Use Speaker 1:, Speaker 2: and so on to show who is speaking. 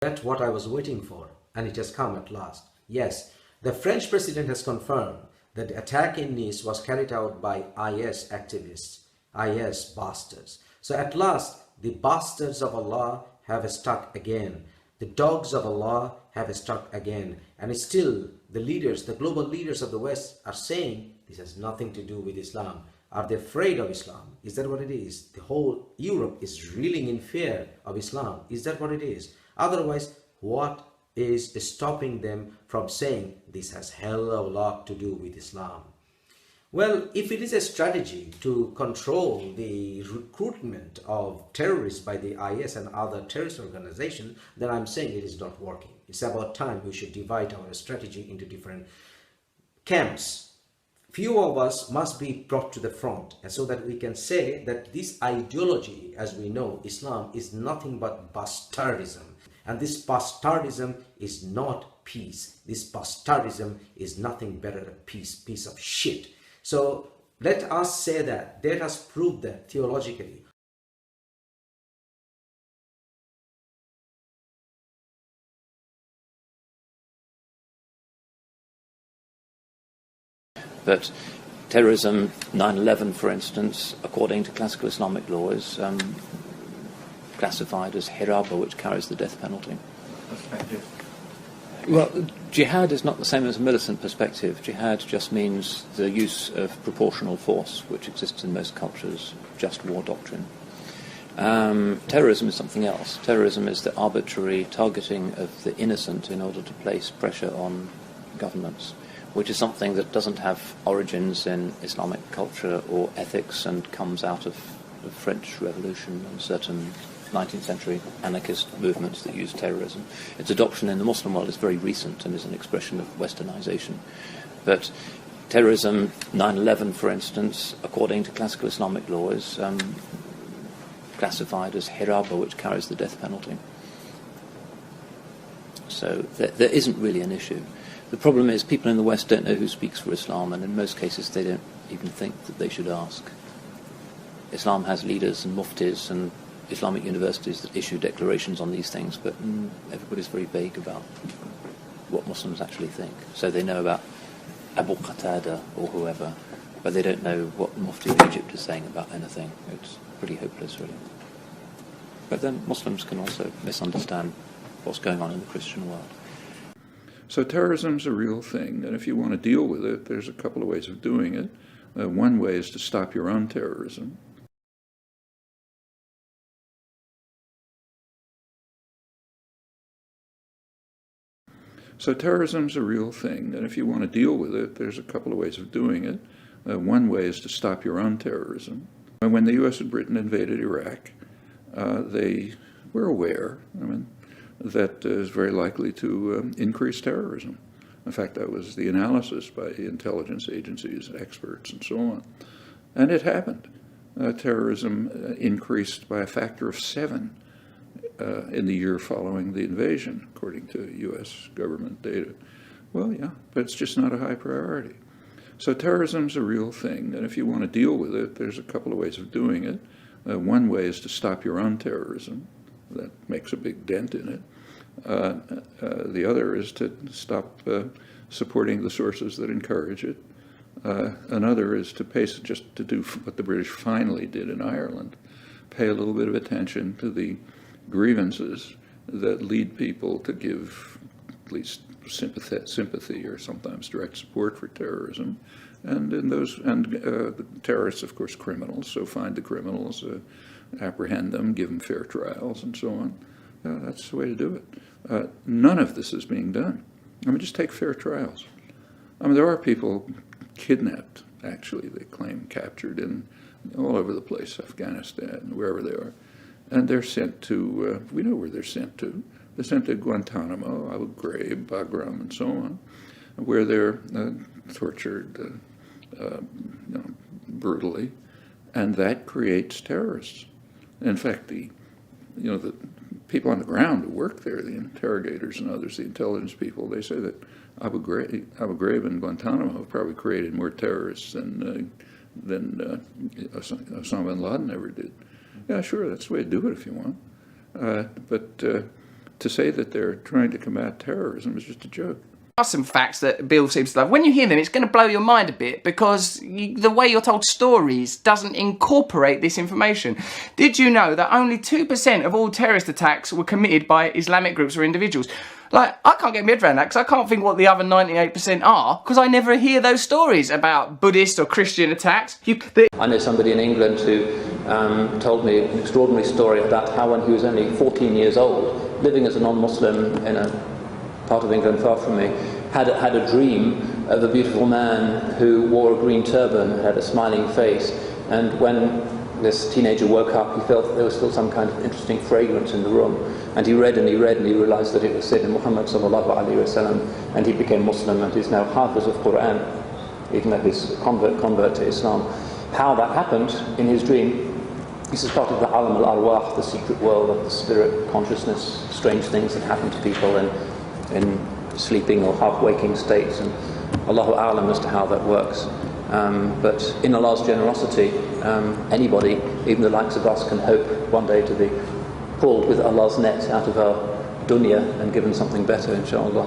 Speaker 1: That's what I was waiting for, and it has come at last. Yes, the French president has confirmed that the attack in Nice was carried out by IS activists, IS bastards. So at last, the bastards of Allah have struck again. The dogs of Allah have struck again. And still, the leaders, the global leaders of the West are saying this has nothing to do with Islam. Are they afraid of Islam? Is that what it is? The whole Europe is reeling in fear of Islam. Is that what it is? Otherwise, what is stopping them from saying this has hell of a lot to do with Islam? Well, if it is a strategy to control the recruitment of terrorists by the IS and other terrorist organizations, then I'm saying it is not working. It's about time we should divide our strategy into different camps. Few of us must be brought to the front, and so that we can say that this ideology, as we know, Islam, is nothing but bastardism. And this bastardism is not peace. This bastardism is nothing better than piece of shit. So let us say that. Let us prove that theologically.
Speaker 2: But terrorism, 9/11 for instance, according to classical Islamic law, is classified as hiraba, which carries the death penalty. Well, jihad is not the same as a militant perspective. Jihad just means the use of proportional force, which exists in most cultures, just war doctrine. Terrorism is something else. Terrorism is the arbitrary targeting of the innocent in order to place pressure on governments, which is something that doesn't have origins in Islamic culture or ethics and comes out of the French Revolution and certain 19th century anarchist movements that use terrorism. Its adoption in the Muslim world is very recent and is an expression of westernization. But terrorism, 9/11 for instance, according to classical Islamic law, is classified as hiraba, which carries the death penalty. So there isn't really an issue. The problem is people in the West don't know who speaks for Islam, and in most cases they don't even think that they should ask. Islam has leaders and muftis and Islamic universities that issue declarations on these things, but everybody's very vague about what Muslims actually think. So they know about Abu Qatada or whoever, but they don't know what the Mufti of Egypt is saying about anything. It's pretty hopeless, really. But then Muslims can also misunderstand what's going on in the Christian world.
Speaker 3: So terrorism's a real thing, and if you want to deal with it, there's a couple of ways of doing it. One way is to stop your own terrorism. So terrorism's a real thing, and if you want to deal with it, there's a couple of ways of doing it. One way is to stop your own terrorism. When the U.S. and Britain invaded Iraq, they were aware, that is very likely to increase terrorism. In fact, that was the analysis by intelligence agencies, experts, and so on. And it happened. Terrorism increased by a factor of 7 in the year following the invasion, according to U.S. government data. Well, yeah, but it's just not a high priority. So terrorism's a real thing, and if you want to deal with it, there's a couple of ways of doing it. One way is to stop your own terrorism. That makes a big dent in it. The other is to stop supporting the sources that encourage it. Another is to just to do what the British finally did in Ireland, pay a little bit of attention to the grievances that lead people to give at least sympathy or sometimes direct support for terrorism, and the terrorists, of course, criminals. So find the criminals, apprehend them, give them fair trials, and so on. That's the way to do it. None of this is being done. Just take fair trials. There are people kidnapped, actually, they claim, captured in all over the place, Afghanistan, wherever they are. And they're sent to, we know where they're sent to. They're sent to Guantanamo, Abu Ghraib, Bagram, and so on, where they're tortured brutally, and that creates terrorists. In fact, the people on the ground who work there, the interrogators and others, the intelligence people, they say that Abu Ghraib and Guantanamo have probably created more terrorists than Osama bin Laden ever did. Yeah, sure, that's the way to do it if you want. But to say that they're trying to combat terrorism is just a joke.
Speaker 4: Are some facts that Bill seems to love. When you hear them, it's going to blow your mind a bit because the way you're told stories doesn't incorporate this information. Did you know that only 2% of all terrorist attacks were committed by Islamic groups or individuals? Like, I can't get my head around that because I can't think what the other 98% are because I never hear those stories about Buddhist or Christian attacks.
Speaker 2: I know somebody in England who told me an extraordinary story about how when he was only 14 years old, living as a non-Muslim in a part of England far from me, had a dream of a beautiful man who wore a green turban and had a smiling face, and when this teenager woke up he felt that there was still some kind of interesting fragrance in the room, and he read and he read and he realized that it was Sayyidina Muhammad sallallahu alaihi wasallam, and he became Muslim and is now Hafiz of Quran, even though he's convert to Islam. How that happened in his dream, this is part of the alam al-arwah, the secret world of the spirit consciousness, strange things that happen to people in sleeping or half-waking states, and Allahu A'lam as to how that works. But in Allah's generosity, anybody, even the likes of us, can hope one day to be pulled with Allah's net out of our dunya and given something better, inshallah.